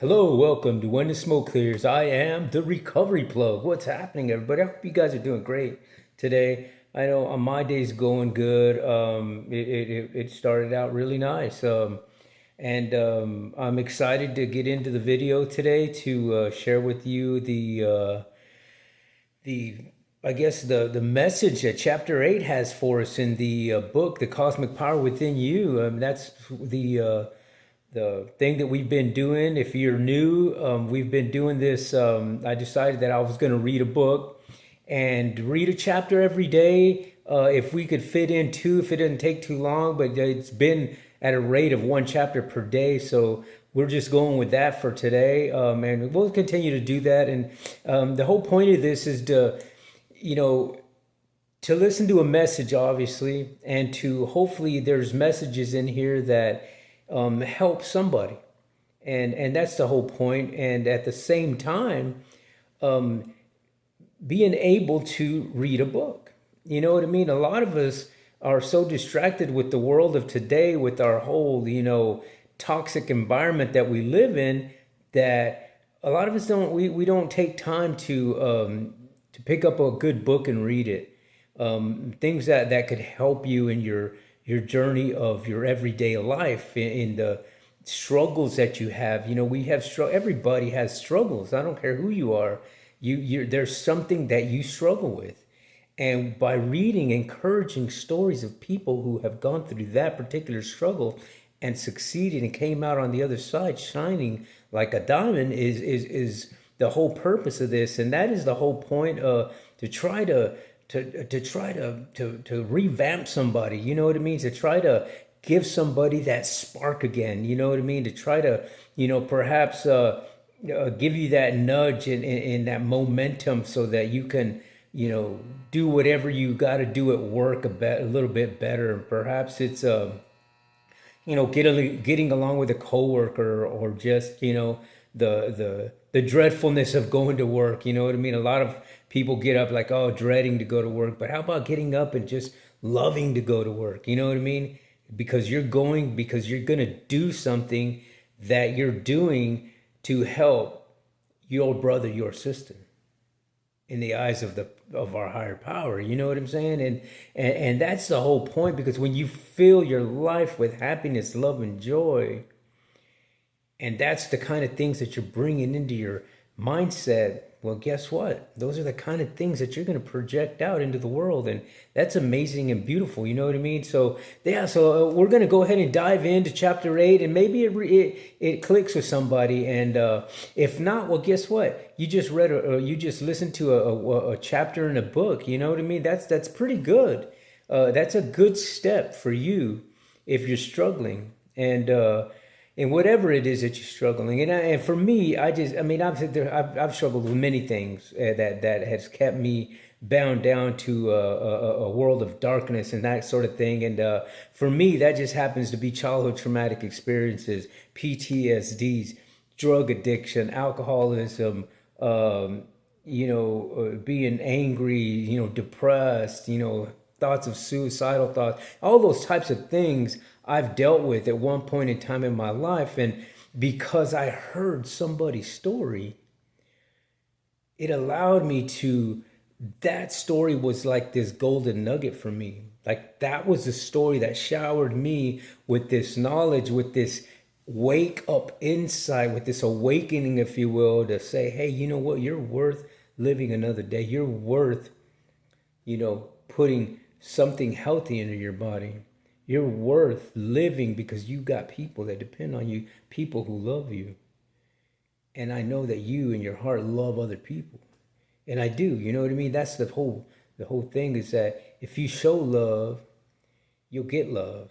Hello, welcome to When the Smoke Clears. I am the Recovery Plug. What's happening, everybody? I hope you guys are doing great today. I know my day's going good. It started out really nice. And I'm excited to get into the video today to share with you the I guess the message that chapter 8 has for us in the book, The Cosmic Power Within You. That's the thing that we've been doing. If you're new, we've been doing this. I decided that I was going to read a book and read a chapter every day. If we could fit in two, if it didn't take too long, but it's been at a rate of one chapter per day. So we're just going with that for today. And we'll continue to do that. And the whole point of this is you know, to listen to a message, obviously, and to hopefully there's messages in here that help somebody, and that's the whole point. And at the same time, being able to read a book. You know what I mean? A lot of us are so distracted with the world of today, with our whole, toxic environment that we live in, that a lot of us we don't take time to pick up a good book and read it. Things that could help you in your journey of your everyday life, in the struggles that you have. We have everybody has struggles. I don't care who you are. There's something that you struggle with. And by reading encouraging stories of people who have gone through that particular struggle and succeeded and came out on the other side shining like a diamond is the whole purpose of this. And that is the whole point, to try to revamp somebody. You know what it means? To try to give somebody that spark again. You know what I mean? To try to, perhaps give you that nudge in that momentum so that you can, do whatever you got to do at work a little bit better. Perhaps it's getting along with a coworker, or just the dreadfulness of going to work. You know what I mean? A lot of people get up like, oh, dreading to go to work. But how about getting up and just loving to go to work? You know what I mean? Because you're gonna do something that you're doing to help your brother, your sister, in the eyes of our higher power. You know what I'm saying? And that's the whole point. Because when you fill your life with happiness, love, and joy, and that's the kind of things that you're bringing into your mindset, well, guess what? Those are the kind of things that you're going to project out into the world. And that's amazing and beautiful. You know what I mean? So, yeah, so we're going to go ahead and dive into chapter 8, and maybe it clicks with somebody. And if not, well, guess what? You just read, you just listened to a chapter in a book. You know what I mean? That's pretty good. That's a good step for you if you're struggling. And whatever it is that you're struggling. And for me, I've struggled with many things that has kept me bound down to a world of darkness and that sort of thing. And for me, that just happens to be childhood traumatic experiences, PTSDs, drug addiction, alcoholism, being angry, depressed, thoughts of suicidal thoughts, all those types of things I've dealt with at one point in time in my life. And because I heard somebody's story, it allowed me to, that story was like this golden nugget for me. Like, that was the story that showered me with this knowledge, with this wake up insight, with this awakening, if you will, to say, hey, you know what? You're worth living another day. You're worth, putting something healthy into your body. You're worth living because you got people that depend on you, people who love you. And I know that you in your heart love other people. And I do, you know what I mean? That's the whole thing, is that if you show love, you'll get love.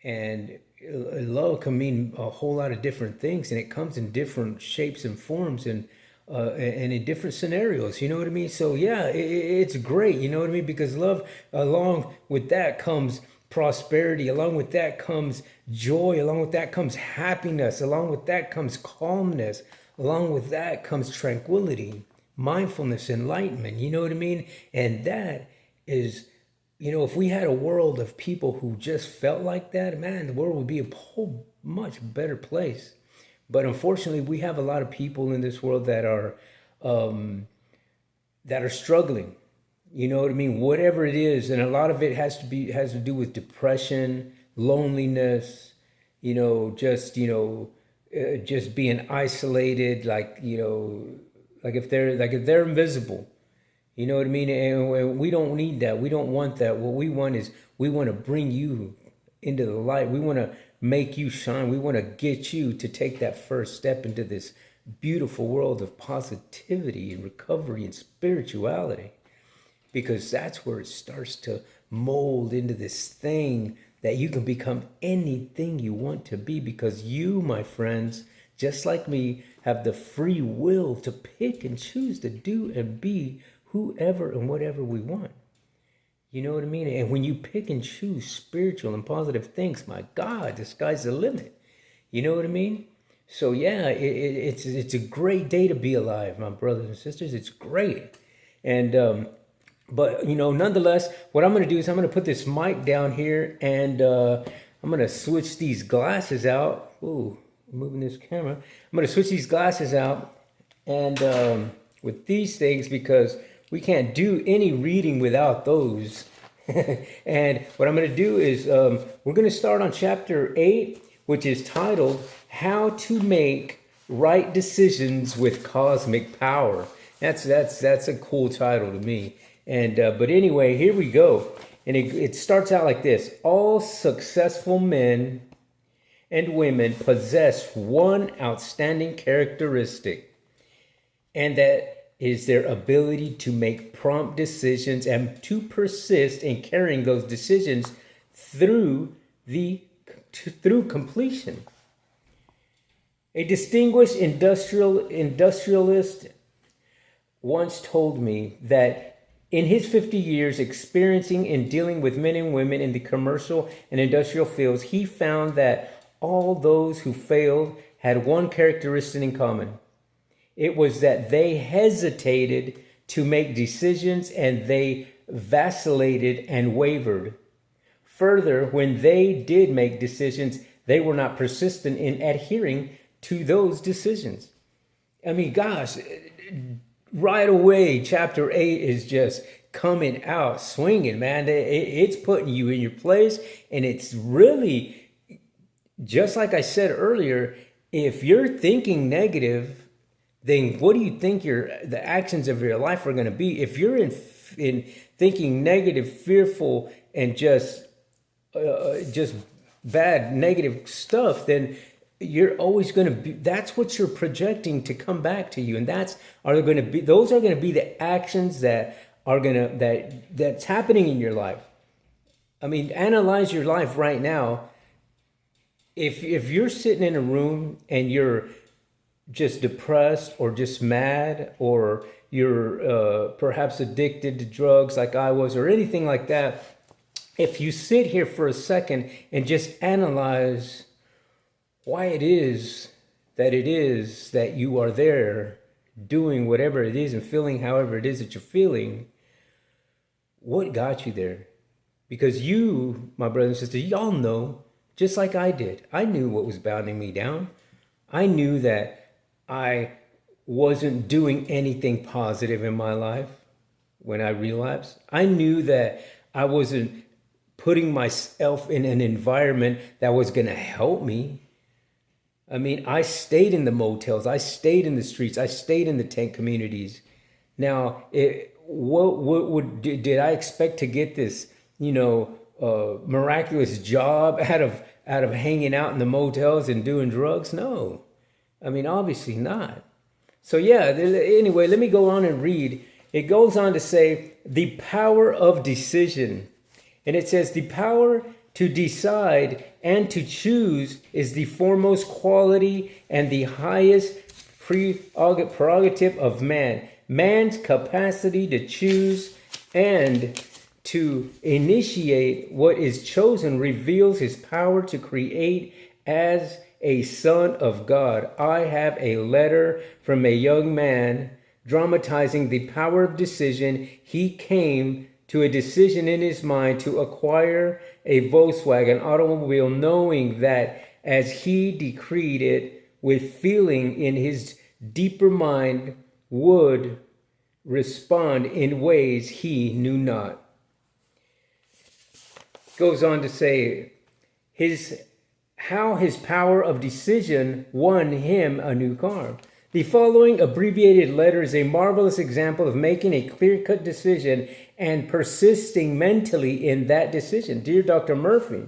And love can mean a whole lot of different things, and it comes in different shapes and forms, and in different scenarios. You know what I mean? So yeah, it's great. You know what I mean? Because love, along with that comes prosperity. Along with that comes joy. Along with that comes happiness. Along with that comes calmness. Along with that comes tranquility, mindfulness, enlightenment. You know what I mean? And that is, if we had a world of people who just felt like that, man, the world would be a whole much better place. But unfortunately, we have a lot of people in this world um, that are struggling. You know what I mean? Whatever it is, and a lot of it has to do with depression, loneliness. Just just being isolated. Like if they're invisible. You know what I mean? And we don't need that. We don't want that. What we want is we want to bring you into the light. We want to make you shine. We want to get you to take that first step into this beautiful world of positivity and recovery and spirituality, because that's where it starts to mold into this thing that you can become anything you want to be, because you, my friends, just like me, have the free will to pick and choose to do and be whoever and whatever we want. You know what I mean? And when you pick and choose spiritual and positive things, my God, the sky's the limit. You know what I mean? So yeah, it's a great day to be alive, my brothers and sisters. It's great. And but nonetheless, what I'm going to do is I'm going to put this mic down here, and I'm going to switch these glasses out. Ooh, moving this camera. I'm going to switch these glasses out, and with these things, because we can't do any reading without those. And what I'm going to do is we're going to start on chapter 8, which is titled "How to Make Right Decisions with Cosmic Power." That's a cool title to me. And but anyway, here we go. And it starts out like this: all successful men and women possess one outstanding characteristic, and that is their ability to make prompt decisions and to persist in carrying those decisions through completion. A distinguished industrialist once told me that in his 50 years experiencing in dealing with men and women in the commercial and industrial fields, he found that all those who failed had one characteristic in common. It was that they hesitated to make decisions, and they vacillated and wavered. Further, when they did make decisions, they were not persistent in adhering to those decisions. I mean, gosh, right away, chapter 8 is just coming out swinging, man. It's putting you in your place, and it's really, just like I said earlier, if you're thinking negative, then what do you think the actions of your life are going to be? If you're in thinking negative, fearful, and just bad, negative stuff, then you're always going to be. That's what you're projecting to come back to you, and those are going to be the actions that's happening in your life. I mean, analyze your life right now. If you're sitting in a room and you're just depressed or just mad, or you're perhaps addicted to drugs like I was, or anything like that, if you sit here for a second and just analyze why it is that you are there doing whatever it is and feeling however it is that you're feeling, what got you there? Because you, my brothers and sisters, y'all know, just like I did, I knew what was bounding me down. I knew that I wasn't doing anything positive in my life when I relapsed. I knew that I wasn't putting myself in an environment that was going to help me. I mean, I stayed in the motels, I stayed in the streets, I stayed in the tent communities. Now, did I expect to get this, miraculous job out of hanging out in the motels and doing drugs? No. I mean, obviously not. So yeah, anyway, let me go on and read. It goes on to say the power of decision. And it says the power to decide and to choose is the foremost quality and the highest prerogative of man. Man's capacity to choose and to initiate what is chosen reveals his power to create as a son of God. I have a letter from a young man dramatizing the power of decision. He came to a decision in his mind to acquire a Volkswagen automobile, knowing that as he decreed it with feeling in his deeper mind would respond in ways he knew not. Goes on to say how his power of decision won him a new car. The following abbreviated letter is a marvelous example of making a clear-cut decision and persisting mentally in that decision. Dear Dr. Murphy,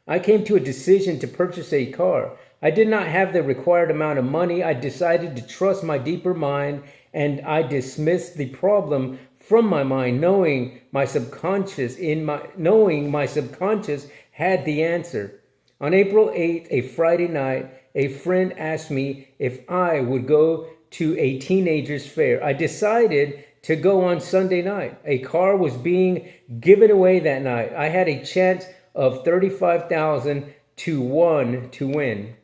I came to a decision to purchase a car. I did not have the required amount of money. I decided to trust my deeper mind, and I dismissed the problem from my mind, knowing my subconscious had the answer. On April 8th, a Friday night, a friend asked me if I would go to a teenager's fair. I decided to go on Sunday night. A car was being given away that night. I had a chance of 35,000 to 1 to win.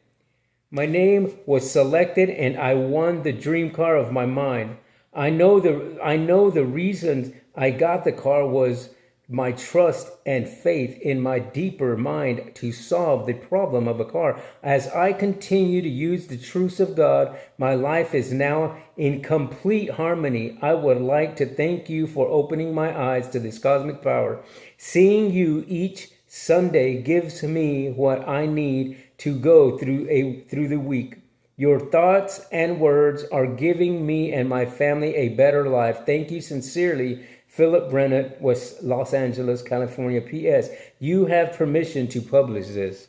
My name was selected and I won the dream car of my mind. I know the reasons I got the car was my trust and faith in my deeper mind to solve the problem of a car. As I continue to use the truths of God, my life is now in complete harmony. I would like to thank you for opening my eyes to this cosmic power. Seeing you each Sunday gives me what I need to go through the week. Your thoughts and words are giving me and my family a better life. Thank you sincerely, Philip Brennett, West Los Angeles, California. P.S. You have permission to publish this.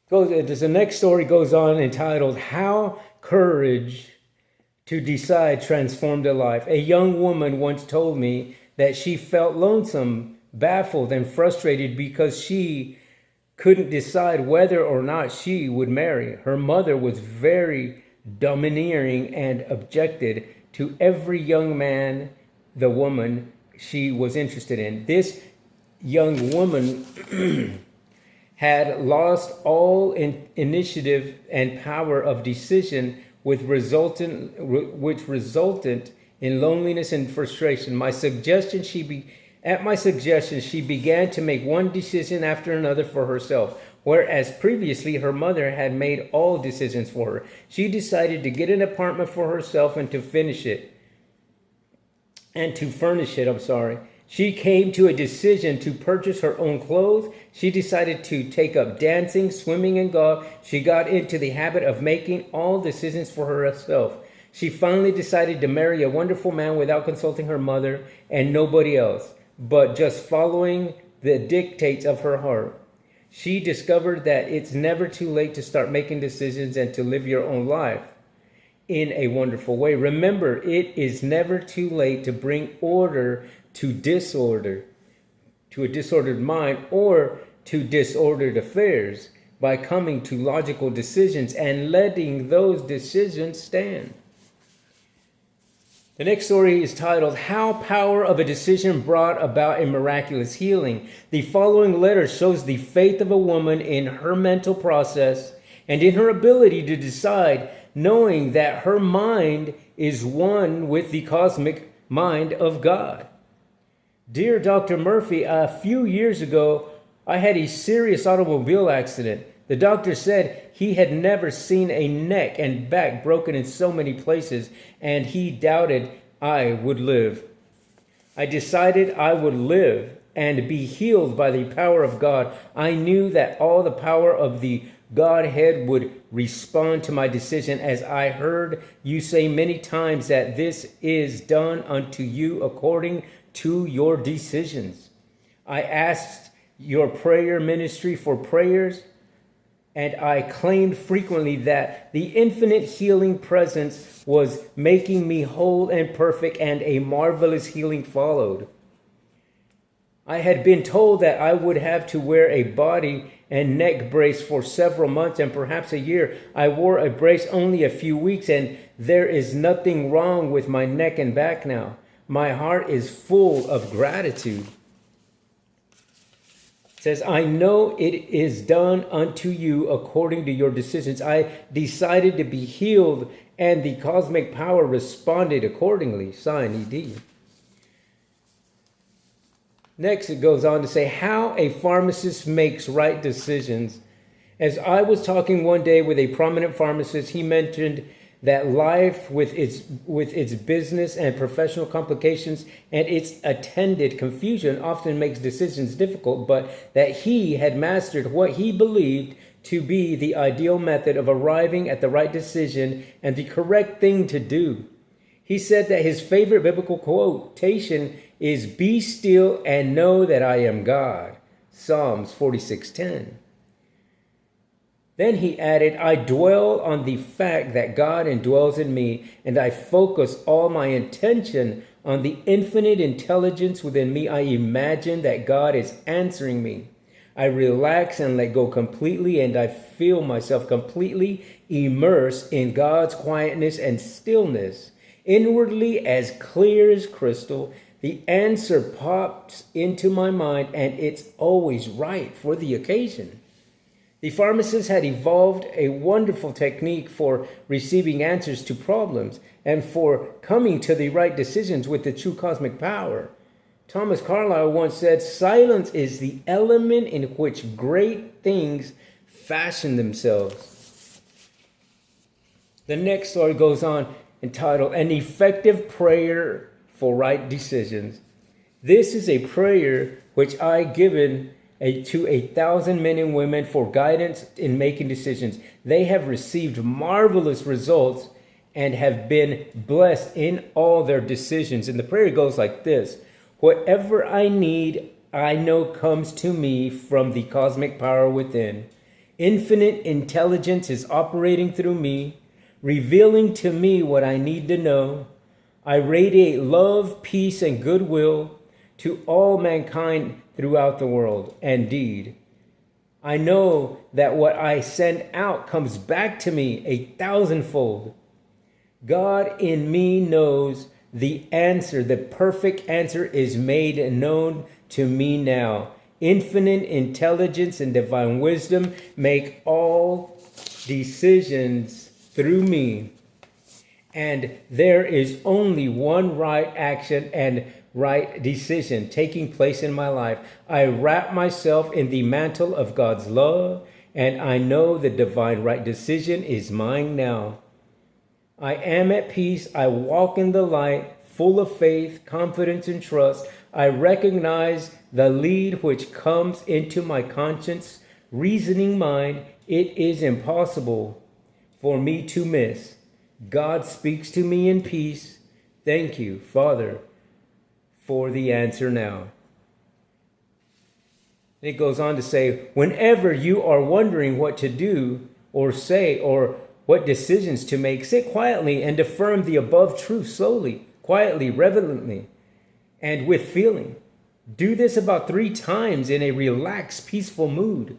The next story goes on entitled, How Courage to Decide Transformed a Life. A young woman once told me that she felt lonesome, baffled, and frustrated because she couldn't decide whether or not she would marry. Her mother was very domineering and objected to every young man the woman she was interested in. This young woman had lost all initiative and power of decision, which resulted in loneliness and frustration. At my suggestion, she began to make one decision after another for herself, whereas previously her mother had made all decisions for her. She decided to get an apartment for herself and to furnish it. She came to a decision to purchase her own clothes. She decided to take up dancing, swimming, and golf. She got into the habit of making all decisions for herself. She finally decided to marry a wonderful man without consulting her mother and nobody else, but just following the dictates of her heart. She discovered that it's never too late to start making decisions and to live your own life in a wonderful way. Remember, it is never too late to bring order to disorder, to a disordered mind, or to disordered affairs by coming to logical decisions and letting those decisions stand. The next story is titled, How Power of a Decision Brought About a Miraculous Healing. The following letter shows the faith of a woman in her mental process and in her ability to decide, knowing that her mind is one with the cosmic mind of God. Dear Dr. Murphy, a few years ago, I had a serious automobile accident. The doctor said he had never seen a neck and back broken in so many places, and he doubted I would live. I decided I would live and be healed by the power of God. I knew that all the power of the Godhead would respond to my decision, as I heard you say many times that this is done unto you according to your decisions. I asked your prayer ministry for prayers, and I claimed frequently that the infinite healing presence was making me whole and perfect, and a marvelous healing followed. I had been told that I would have to wear a body and neck brace for several months and perhaps a year. I wore a brace only a few weeks, and there is nothing wrong with my neck and back now. My heart is full of gratitude. It says, I know it is done unto you according to your decisions. I decided to be healed, and the cosmic power responded accordingly. Sign, ED. Next, it goes on to say how a pharmacist makes right decisions. As I was talking one day with a prominent pharmacist, he mentioned that life with its business and professional complications and its attended confusion often makes decisions difficult, but that he had mastered what he believed to be the ideal method of arriving at the right decision and the correct thing to do. He said that his favorite biblical quotation is, "Be still and know that I am God." Psalms 46:10. Then he added, "I dwell on the fact that God indwells in me, and I focus all my attention on the infinite intelligence within me. I imagine that God is answering me. I relax and let go completely, and I feel myself completely immersed in God's quietness and stillness. Inwardly, as clear as crystal, the answer pops into my mind, and it's always right for the occasion." The pharmacist had evolved a wonderful technique for receiving answers to problems and for coming to the right decisions with the true cosmic power. Thomas Carlyle once said, "Silence is the element in which great things fashion themselves." The next story goes on, entitled, "An Effective Prayer for Right Decisions." This is a prayer which I given to 1,000 men and women for guidance in making decisions. They have received marvelous results and have been blessed in all their decisions. And the prayer goes like this: "Whatever I need, I know comes to me from the cosmic power within. Infinite intelligence is operating through me, revealing to me what I need to know. I radiate love, peace, and goodwill to all mankind throughout the world. Indeed, I know that what I send out comes back to me 1,000-fold. God in me knows the answer. The perfect answer is made known to me now. Infinite intelligence and divine wisdom make all decisions through me. And there is only one right action and right decision taking place in my life. I wrap myself in the mantle of God's love, and I know the divine right decision is mine now. I am at peace. I walk in the light, full of faith, confidence, and trust. I recognize the lead which comes into my conscience, reasoning mind. It is impossible for me to miss. God speaks to me in peace. Thank you, Father, for the answer now." It goes on to say, "Whenever you are wondering what to do or say or what decisions to make, sit quietly and affirm the above truth slowly, quietly, reverently, and with feeling. Do this about 3 times in a relaxed, peaceful mood,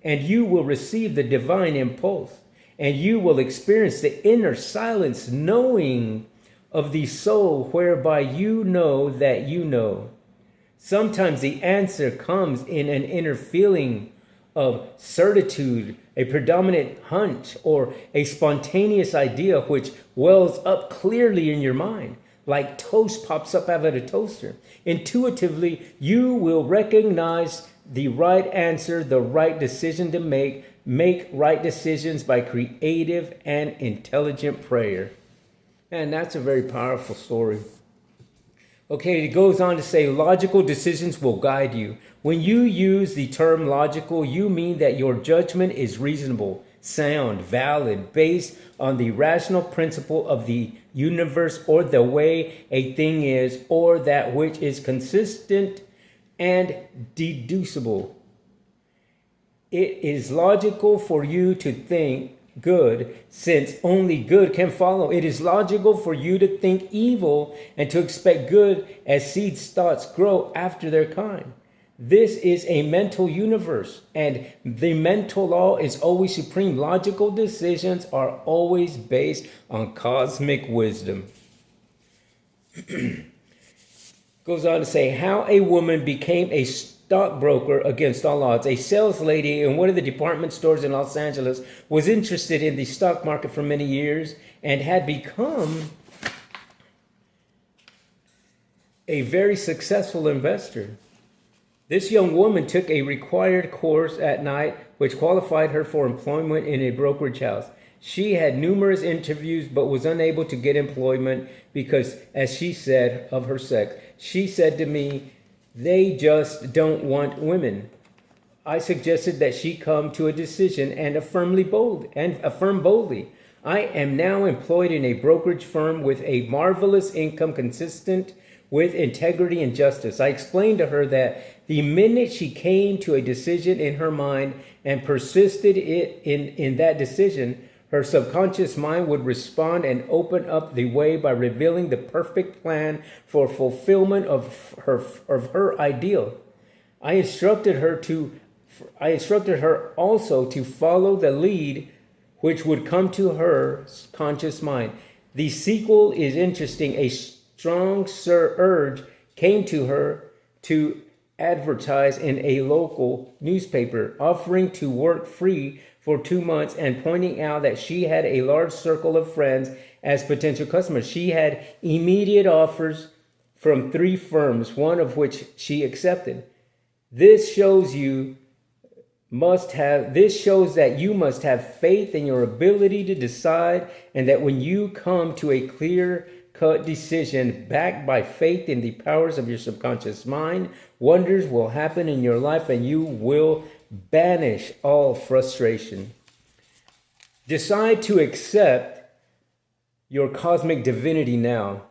and you will receive the divine impulse, and you will experience the inner silence, knowing of the soul, whereby you know that you know. Sometimes the answer comes in an inner feeling of certitude, a predominant hunch, or a spontaneous idea which wells up clearly in your mind, like toast pops up out of a toaster. Intuitively, you will recognize the right answer, the right decision to make right decisions by creative and intelligent prayer." And that's a very powerful story. Okay, it goes on to say, "Logical decisions will guide you. When you use the term logical, you mean that your judgment is reasonable, sound, valid, based on the rational principle of the universe or the way a thing is, or that which is consistent and deducible. It is logical for you to think good, since only good can follow. It is logical for you to think evil and to expect good, as seed thoughts grow after their kind. This is a mental universe, and the mental law is always supreme. Logical decisions are always based on cosmic wisdom." Goes on to say, "How a woman became a stockbroker against all odds. A sales lady in one of the department stores in Los Angeles was interested in the stock market for many years and had become a very successful investor. This young woman took a required course at night, which qualified her for employment in a brokerage house. She had numerous interviews but was unable to get employment because, as she said of her sex, she said to me, "They just don't want women." I suggested that she come to a decision and affirm boldly. I am now employed in a brokerage firm with a marvelous income consistent with integrity and justice. I explained to her that the minute she came to a decision in her mind and persisted in that decision, her subconscious mind would respond and open up the way by revealing the perfect plan for fulfillment of her ideal. I instructed her also to follow the lead which would come to her conscious mind. The sequel is interesting. A strong urge came to her to advertise in a local newspaper, offering to work free for 2 months and pointing out that she had a large circle of friends as potential customers. She had immediate offers from 3 firms, one of which she accepted. This shows that you must have faith in your ability to decide, and that when you come to a clear-cut decision backed by faith in the powers of your subconscious mind, wonders will happen in your life and you will banish all frustration. Decide to accept your cosmic divinity now.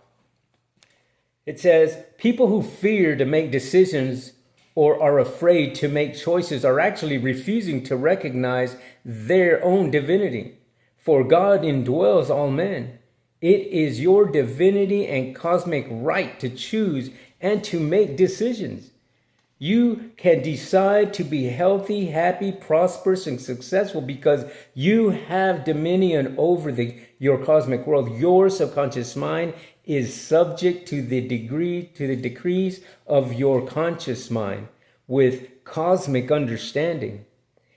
It says, people who fear to make decisions or are afraid to make choices are actually refusing to recognize their own divinity. For God indwells all men. It is your divinity and cosmic right to choose and to make decisions. You can decide to be healthy, happy, prosperous, and successful because you have dominion over your cosmic world. Your subconscious mind is subject to the decrees of your conscious mind with cosmic understanding.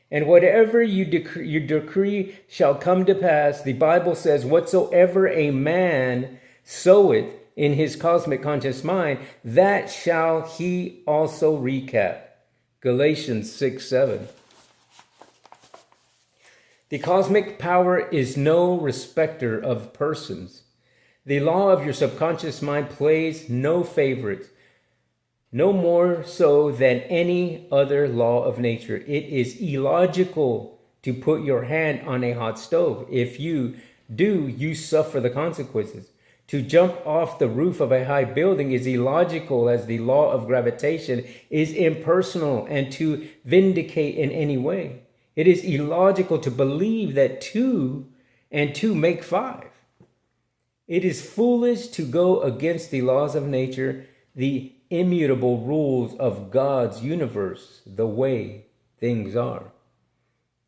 And whatever you decree shall come to pass. The Bible says, whatsoever a man soweth in his cosmic conscious mind, that shall he also recap. Galatians 6:7. The cosmic power is no respecter of persons. The law of your subconscious mind plays no favorites, no more so than any other law of nature. It is illogical to put your hand on a hot stove. If you do, you suffer the consequences. To jump off the roof of a high building is illogical, as the law of gravitation is impersonal and to vindicate in any way. It is illogical to believe that 2 and 2 make 5. It is foolish to go against the laws of nature, the immutable rules of God's universe, the way things are.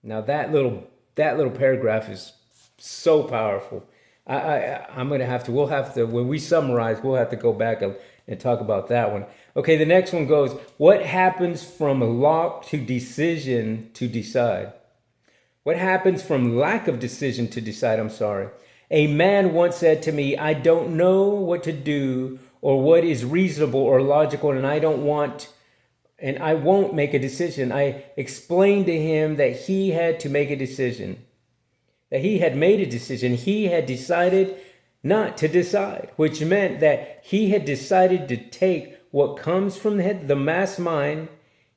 Now that little paragraph is so powerful. We'll have to, when we summarize, we'll have to go back and talk about that one. Okay, the next one goes, what happens from lack to decision to decide? What happens from lack of decision to decide? A man once said to me, I don't know what to do or what is reasonable or logical, and I won't make a decision. I explained to him that he had to make a decision. That he had made a decision. He had decided not to decide, which meant that he had decided to take what comes from the mass mind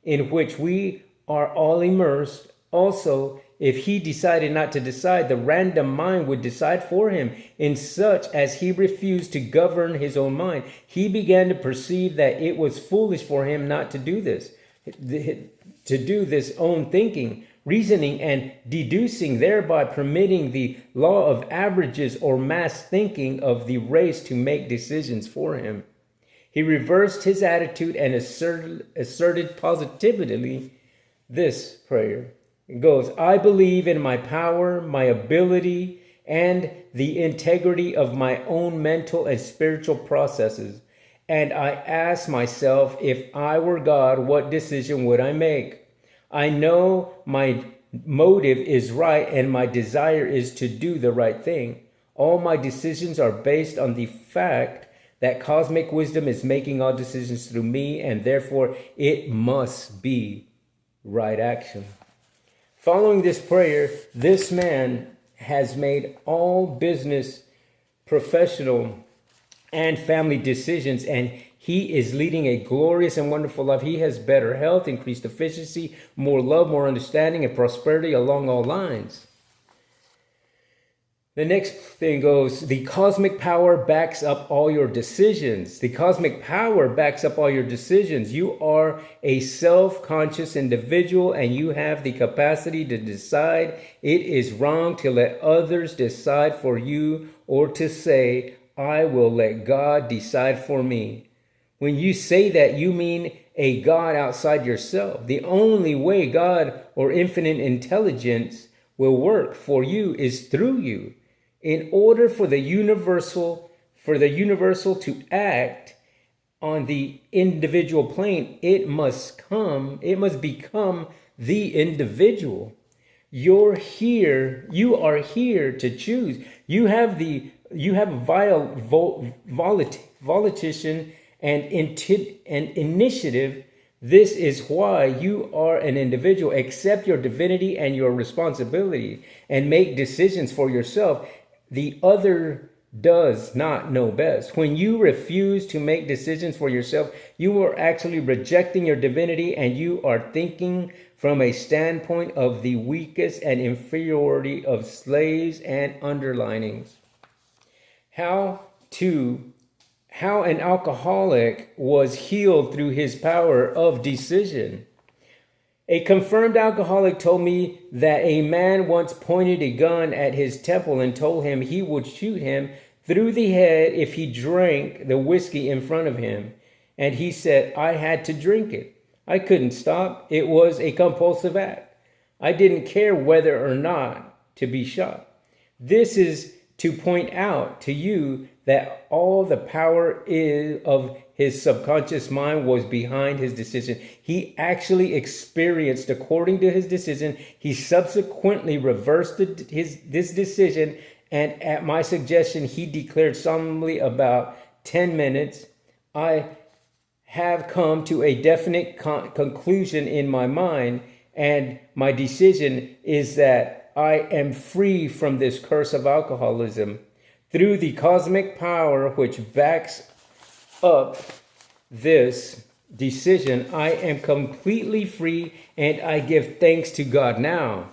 in which we are all immersed. Also, if he decided not to decide, the random mind would decide for him. In such as he refused to govern his own mind, he began to perceive that it was foolish for him not to do this, own thinking, reasoning, and deducing, thereby permitting the law of averages or mass thinking of the race to make decisions for him. He reversed his attitude and asserted positively this prayer. It goes, I believe in my power, my ability, and the integrity of my own mental and spiritual processes. And I ask myself, if I were God, what decision would I make? I know my motive is right and my desire is to do the right thing. All my decisions are based on the fact That cosmic wisdom is making all decisions through me, and therefore it must be right action. Following this prayer, this man has made all business, professional, and family decisions, and he is leading a glorious and wonderful life. He has better health, increased efficiency, more love, more understanding, and prosperity along all lines. The next thing goes, the cosmic power backs up all your decisions. The cosmic power backs up all your decisions. You are a self-conscious individual, and you have the capacity to decide it is wrong to let others decide for you, or to say, I will let God decide for me. When you say that, you mean a God outside yourself. The only way God or infinite intelligence will work for you is through you. In order for the universal to act on the individual plane, it must become the individual. You are here to choose. You have volition and initiative. This is why you are an individual. Accept your divinity and your responsibility and make decisions for yourself. The other does not know best. When you refuse to make decisions for yourself, you are actually rejecting your divinity, and you are thinking from a standpoint of the weakest and inferiority of slaves and underlinings. How an alcoholic was healed through his power of decision. A confirmed alcoholic told me that a man once pointed a gun at his temple and told him he would shoot him through the head if he drank the whiskey in front of him. And he said, I had to drink it. I couldn't stop. It was a compulsive act. I didn't care whether or not to be shot. This is to point out to you that all the power of his subconscious mind was behind his decision. He actually experienced according to his decision. He subsequently reversed this decision, and at my suggestion, he declared solemnly about 10 minutes, I have come to a definite conclusion in my mind, and my decision is that I am free from this curse of alcoholism. Through the cosmic power which backs up this decision, I am completely free, and I give thanks to God now.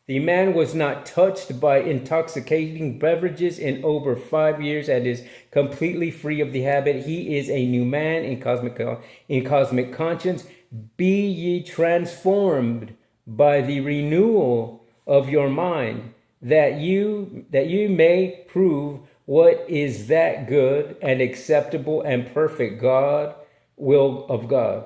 The man was not touched by intoxicating beverages in over 5 years and is completely free of the habit. He is a new man in cosmic conscience. Be ye transformed by the renewal of your mind, that you may prove what is that good and acceptable and perfect will of God.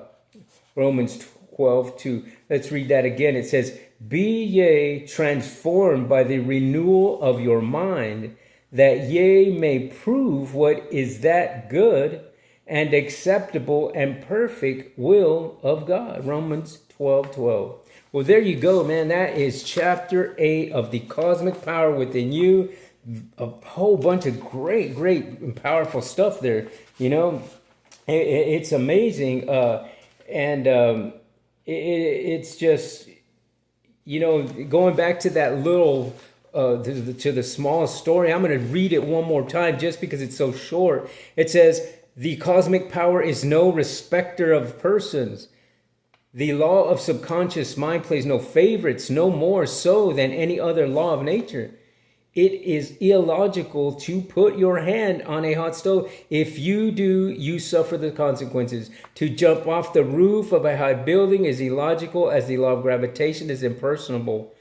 Romans 12:2. Let's read that again. It says, be ye transformed by the renewal of your mind, that ye may prove what is that good and acceptable and perfect will of God. Romans 12:12. Well, there you go, man. That is chapter 8 of The Cosmic Power Within You. A whole bunch of great and powerful stuff there. You know, it's amazing. It's just, you know, going back to that little, to the small story, I'm going to read it one more time just because it's so short. It says, the cosmic power is no respecter of persons. The law of subconscious mind plays no favorites, no more so than any other law of nature. It is illogical to put your hand on a hot stove. If you do, you suffer the consequences. To jump off the roof of a high building is illogical, as the law of gravitation is impersonal,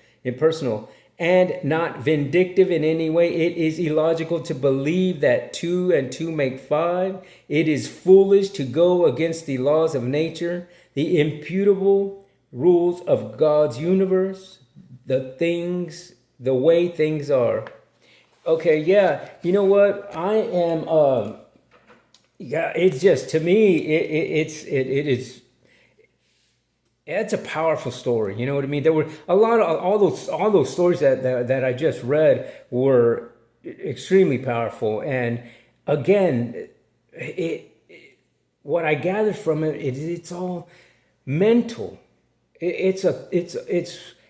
and not vindictive in any way. It is illogical to believe that 2 and 2 make 5. It is foolish to go against the laws of nature, the imputable rules of God's universe, the way things are. Okay, yeah, you know what? I am, it's just, to me, it's a powerful story. You know what I mean? There were a lot of, all those stories that I just read were extremely powerful. And again, it what I gathered from it, it's all mental. It's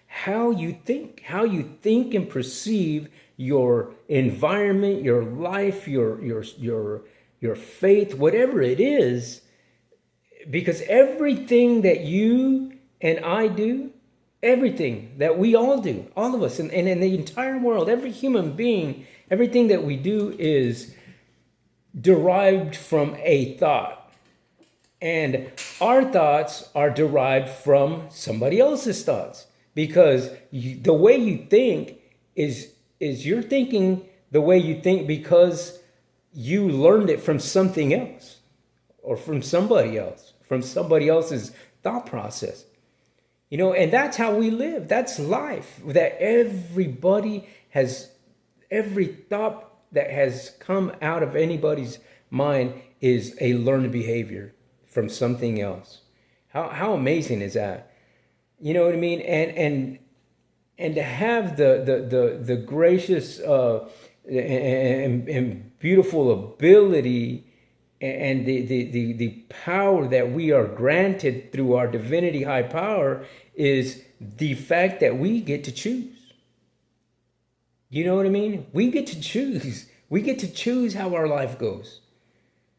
how you think and perceive your environment, your life, your faith, whatever it is, because everything that you and I do, everything that we all do, all of us, and in the entire world, every human being, everything that we do is derived from a thought. And our thoughts are derived from somebody else's thoughts, because the way you think is you're thinking the way you think because you learned it from something else, or from somebody else, from somebody else's thought process. And that's how we live. That's life. That everybody has, every thought that has come out of anybody's mind is a learned behavior from something else. How amazing is that? You know what I mean? And to have the gracious and beautiful ability and the power that we are granted through our divinity high power is the fact that we get to choose. You know what I mean? We get to choose. We get to choose how our life goes.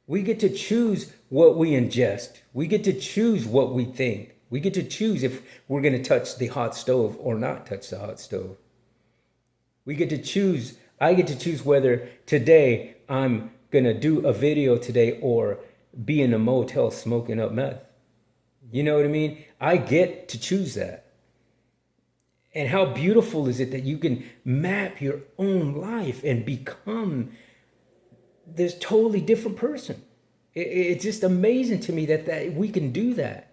We get to choose what we ingest. We get to choose what we think. We get to choose if we're going to touch the hot stove or not touch the hot stove. We get to choose. I get to choose whether today I'm going to do a video today or be in a motel smoking up meth. You know what I mean? I get to choose that. And how beautiful is it that you can map your own life and become this totally different person. It's just amazing to me that we can do that.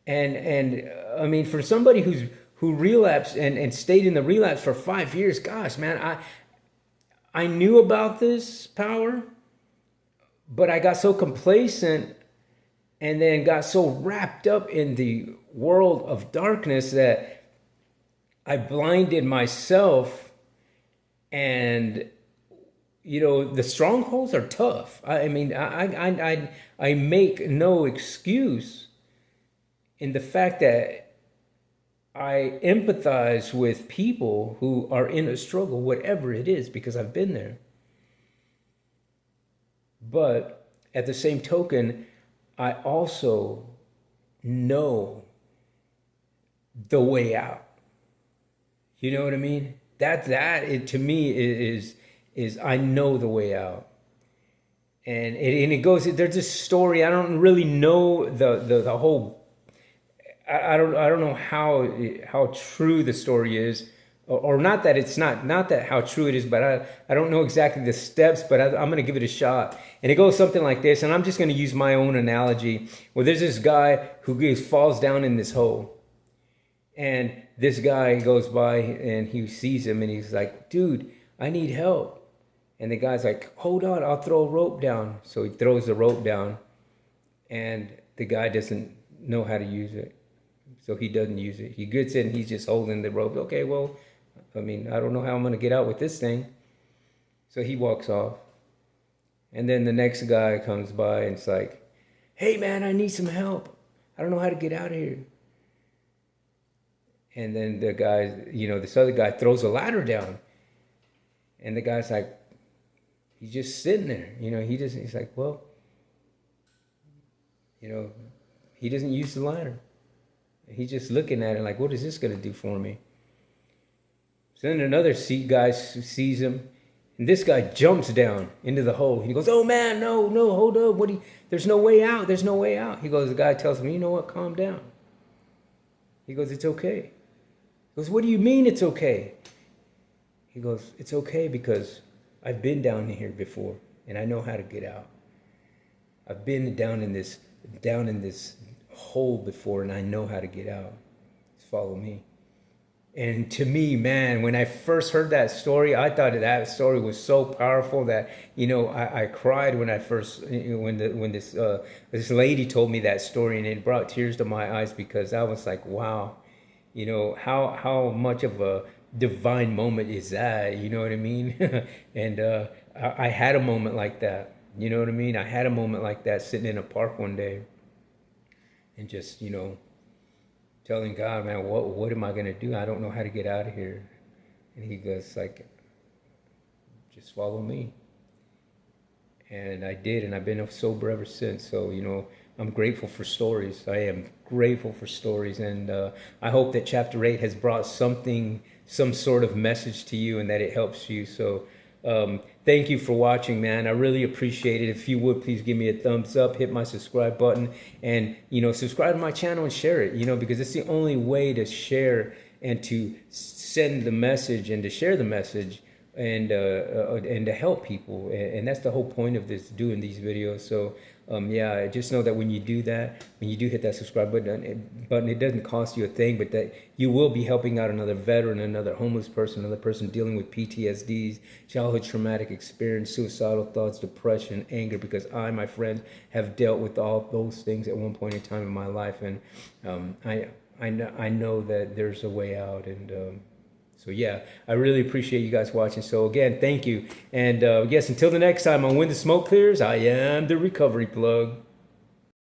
And I mean, for somebody who relapsed and stayed in the relapse for 5 years, gosh, man, I knew about this power, but I got so complacent and then got so wrapped up in the world of darkness that I blinded myself. And the strongholds are tough. I mean, I make no excuse in the fact that I empathize with people who are in a struggle, whatever it is, because I've been there. But at the same token, I also know the way out. You know what I mean? That it to me is I know the way out. And it goes, there's this story, I don't really know the whole, I don't know how true the story is, or not that it's not that how true it is, but I don't know exactly the steps, but I'm going to give it a shot. And it goes something like this, and I'm just going to use my own analogy. Well, there's this guy who falls down in this hole, and this guy goes by and he sees him and he's like, dude, I need help. And the guy's like, hold on, I'll throw a rope down. So he throws the rope down, and the guy doesn't know how to use it. So he doesn't use it. He gets in, he's just holding the rope. Okay, well, I mean, I don't know how I'm going to get out with this thing. So he walks off. And then the next guy comes by and it's like, hey man, I need some help. I don't know how to get out of here. And then the guy, this other guy throws a ladder down. And the guy's like, he's just sitting there, he's like, well, he doesn't use the ladder. He's just looking at it like, what is this going to do for me? So then another guy sees him, and this guy jumps down into the hole. He goes, oh man, no, hold up. There's no way out. There's no way out. He goes, the guy tells him, you know what? Calm down. He goes, it's okay. He goes, what do you mean it's okay? He goes, it's okay because I've been down here before and I know how to get out. I've been down in this hole before and I know how to get out. Just follow me. And to me, man, when I first heard that story, I thought that story was so powerful that, I cried when I first, when this lady told me that story, and it brought tears to my eyes because I was like, wow, how much of a divine moment is that? You know what I mean? And I had a moment like that. You know what I mean? I had a moment like that sitting in a park one day and just, telling God, man, what am I gonna do? I don't know how to get out of here. And he goes like, just follow me. And I did, and I've been sober ever since. So, I'm grateful for stories. I am grateful for stories, and I hope that Chapter 8 has brought some sort of message to you, and that it helps you. So, thank you for watching, man. I really appreciate it. If you would, please give me a thumbs up, hit my subscribe button, and, subscribe to my channel and share it, because it's the only way to share and to send the message and to share the message and to help people, and that's the whole point of this, doing these videos. So yeah, just know that when you do that, when you do hit that subscribe button, it doesn't cost you a thing, but that you will be helping out another veteran, another homeless person, another person dealing with PTSDs, childhood traumatic experience, suicidal thoughts, depression, anger, because I, my friends, have dealt with all those things at one point in time in my life, and I know that there's a way out. And so yeah, I really appreciate you guys watching. So again, thank you. And yes, until the next time on When the Smoke Clears, I am the Recovery Plug.